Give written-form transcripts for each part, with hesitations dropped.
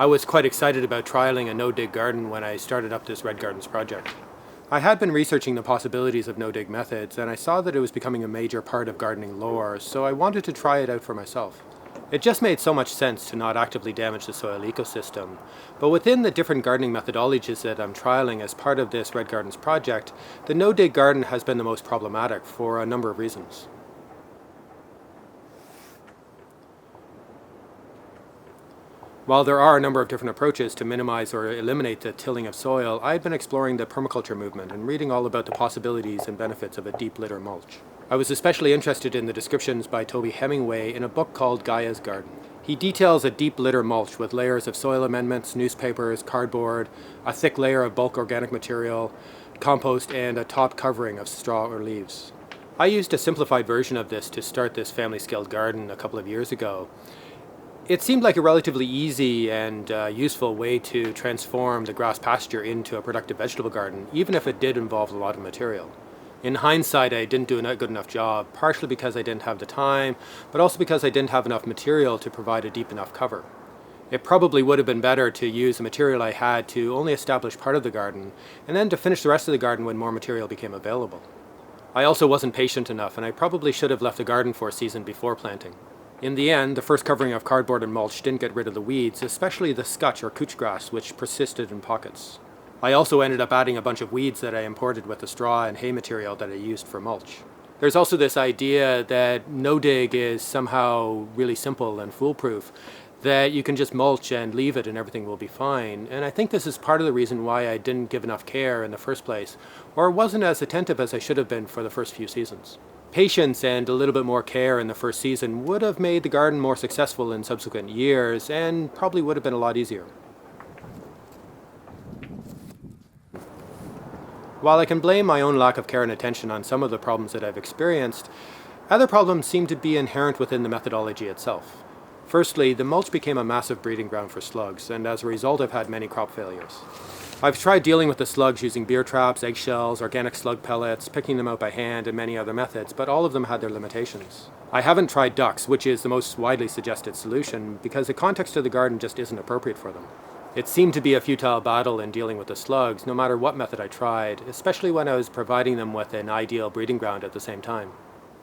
I was quite excited about trialing a NoDig Garden when I started up this Red Gardens project. I had been researching the possibilities of no-dig methods, and I saw that it was becoming a major part of gardening lore, so I wanted to try it out for myself. It just made so much sense to not actively damage the soil ecosystem, but within the different gardening methodologies that I'm trialing as part of this Red Gardens project, the no-dig garden has been the most problematic for a number of reasons. While there are a number of different approaches to minimize or eliminate the tilling of soil, I've been exploring the permaculture movement and reading all about the possibilities and benefits of a deep litter mulch. I was especially interested in the descriptions by Toby Hemenway in a book called Gaia's Garden. He details a deep litter mulch with layers of soil amendments, newspapers, cardboard, a thick layer of bulk organic material, compost, and a top covering of straw or leaves. I used a simplified version of this to start this family-scaled garden a couple of years ago. It seemed like a relatively easy and useful way to transform the grass pasture into a productive vegetable garden, even if it did involve a lot of material. In hindsight, I didn't do a good enough job, partially because I didn't have the time, but also because I didn't have enough material to provide a deep enough cover. It probably would have been better to use the material I had to only establish part of the garden, and then to finish the rest of the garden when more material became available. I also wasn't patient enough, and I probably should have left the garden for a season before planting. In the end, the first covering of cardboard and mulch didn't get rid of the weeds, especially the scutch or couch grass, which persisted in pockets. I also ended up adding a bunch of weeds that I imported with the straw and hay material that I used for mulch. There's also this idea that no-dig is somehow really simple and foolproof, that you can just mulch and leave it and everything will be fine. And I think this is part of the reason why I didn't give enough care in the first place, or wasn't as attentive as I should have been for the first few seasons. Patience and a little bit more care in the first season would have made the garden more successful in subsequent years, and probably would have been a lot easier. While I can blame my own lack of care and attention on some of the problems that I've experienced, other problems seem to be inherent within the methodology itself. Firstly, the mulch became a massive breeding ground for slugs, and as a result I've had many crop failures. I've tried dealing with the slugs using beer traps, eggshells, organic slug pellets, picking them out by hand, and many other methods, but all of them had their limitations. I haven't tried ducks, which is the most widely suggested solution, because the context of the garden just isn't appropriate for them. It seemed to be a futile battle in dealing with the slugs, no matter what method I tried, especially when I was providing them with an ideal breeding ground at the same time.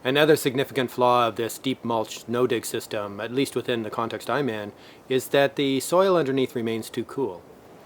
Another significant flaw of this deep mulch no-dig system, at least within the context I'm in, is that the soil underneath remains too cool.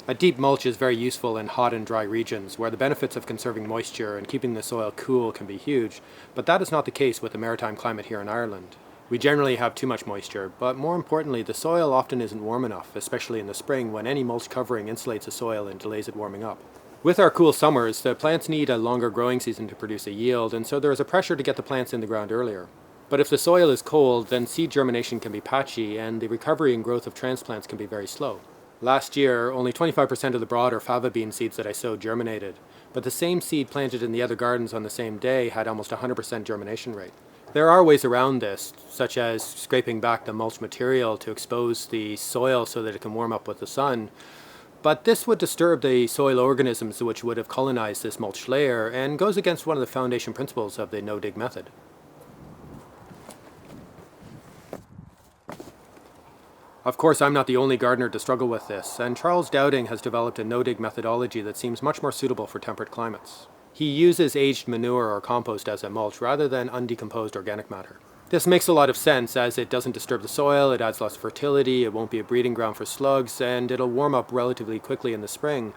A deep mulch is very useful in hot and dry regions where the benefits of conserving moisture and keeping the soil cool can be huge, but that is not the case with the maritime climate here in Ireland. We generally have too much moisture, but more importantly, the soil often isn't warm enough, especially in the spring when any mulch covering insulates the soil and delays it warming up. With our cool summers, the plants need a longer growing season to produce a yield, and so there is a pressure to get the plants in the ground earlier. But if the soil is cold, then seed germination can be patchy, and the recovery and growth of transplants can be very slow. Last year, only 25% of the broad or fava bean seeds that I sowed germinated, but the same seed planted in the other gardens on the same day had almost 100% germination rate. There are ways around this, such as scraping back the mulch material to expose the soil so that it can warm up with the sun, but this would disturb the soil organisms which would have colonized this mulch layer and goes against one of the foundation principles of the no-dig method. Of course, I'm not the only gardener to struggle with this, and Charles Dowding has developed a no-dig methodology that seems much more suitable for temperate climates. He uses aged manure or compost as a mulch rather than undecomposed organic matter. This makes a lot of sense as it doesn't disturb the soil, it adds lots of fertility, it won't be a breeding ground for slugs, and it'll warm up relatively quickly in the spring.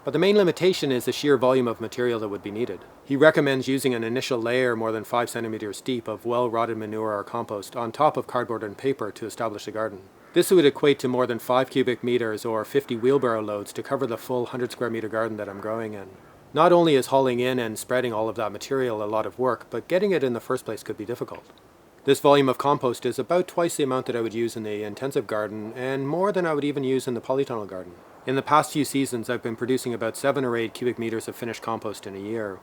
But the main limitation is the sheer volume of material that would be needed. He recommends using an initial layer more than 5 centimeters deep of well-rotted manure or compost on top of cardboard and paper to establish the garden. This would equate to more than 5 cubic meters or 50 wheelbarrow loads to cover the full 100 square meter garden that I'm growing in. Not only is hauling in and spreading all of that material a lot of work, but getting it in the first place could be difficult. This volume of compost is about twice the amount that I would use in the intensive garden, and more than I would even use in the polytunnel garden. In the past few seasons, I've been producing about 7 or 8 cubic meters of finished compost in a year.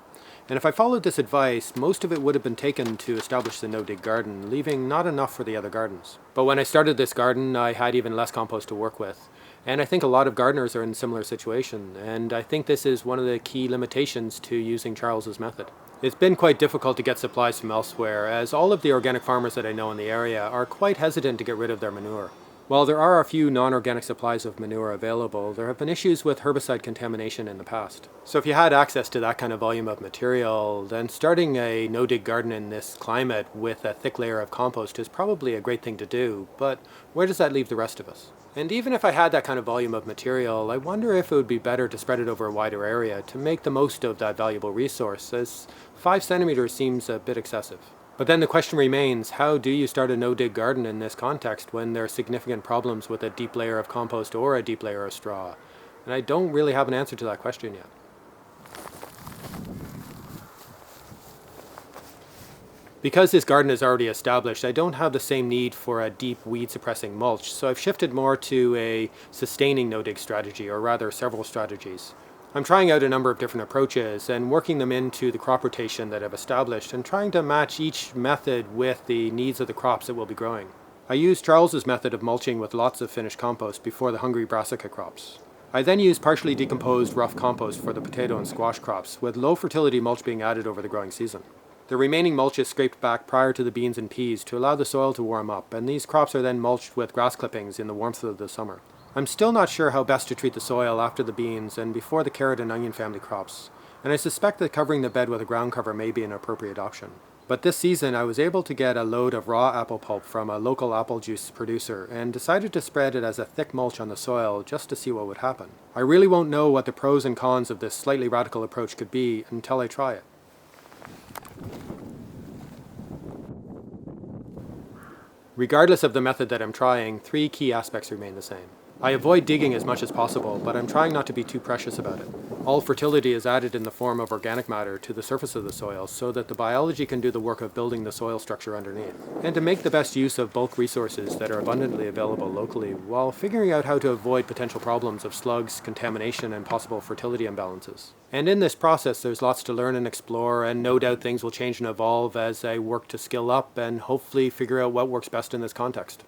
And if I followed this advice, most of it would have been taken to establish the no-dig garden, leaving not enough for the other gardens. But when I started this garden, I had even less compost to work with. And I think a lot of gardeners are in a similar situation, and I think this is one of the key limitations to using Charles's method. It's been quite difficult to get supplies from elsewhere, as all of the organic farmers that I know in the area are quite hesitant to get rid of their manure. While there are a few non-organic supplies of manure available, there have been issues with herbicide contamination in the past. So if you had access to that kind of volume of material, then starting a no-dig garden in this climate with a thick layer of compost is probably a great thing to do, but where does that leave the rest of us? And even if I had that kind of volume of material, I wonder if it would be better to spread it over a wider area to make the most of that valuable resource, as 5 centimeters seems a bit excessive. But then the question remains, how do you start a no-dig garden in this context when there are significant problems with a deep layer of compost or a deep layer of straw? And I don't really have an answer to that question yet. Because this garden is already established, I don't have the same need for a deep weed-suppressing mulch, so I've shifted more to a sustaining no-dig strategy, or rather several strategies. I'm trying out a number of different approaches and working them into the crop rotation that I've established and trying to match each method with the needs of the crops that we'll be growing. I used Charles's method of mulching with lots of finished compost before the hungry brassica crops. I then used partially decomposed rough compost for the potato and squash crops, with low fertility mulch being added over the growing season. The remaining mulch is scraped back prior to the beans and peas to allow the soil to warm up, and these crops are then mulched with grass clippings in the warmth of the summer. I'm still not sure how best to treat the soil after the beans and before the carrot and onion family crops, and I suspect that covering the bed with a ground cover may be an appropriate option. But this season I was able to get a load of raw apple pulp from a local apple juice producer and decided to spread it as a thick mulch on the soil just to see what would happen. I really won't know what the pros and cons of this slightly radical approach could be until I try it. Regardless of the method that I'm trying, 3 key aspects remain the same. I avoid digging as much as possible, but I'm trying not to be too precious about it. All fertility is added in the form of organic matter to the surface of the soil so that the biology can do the work of building the soil structure underneath, and to make the best use of bulk resources that are abundantly available locally while figuring out how to avoid potential problems of slugs, contamination, and possible fertility imbalances. And in this process there's lots to learn and explore, and no doubt things will change and evolve as I work to skill up and hopefully figure out what works best in this context.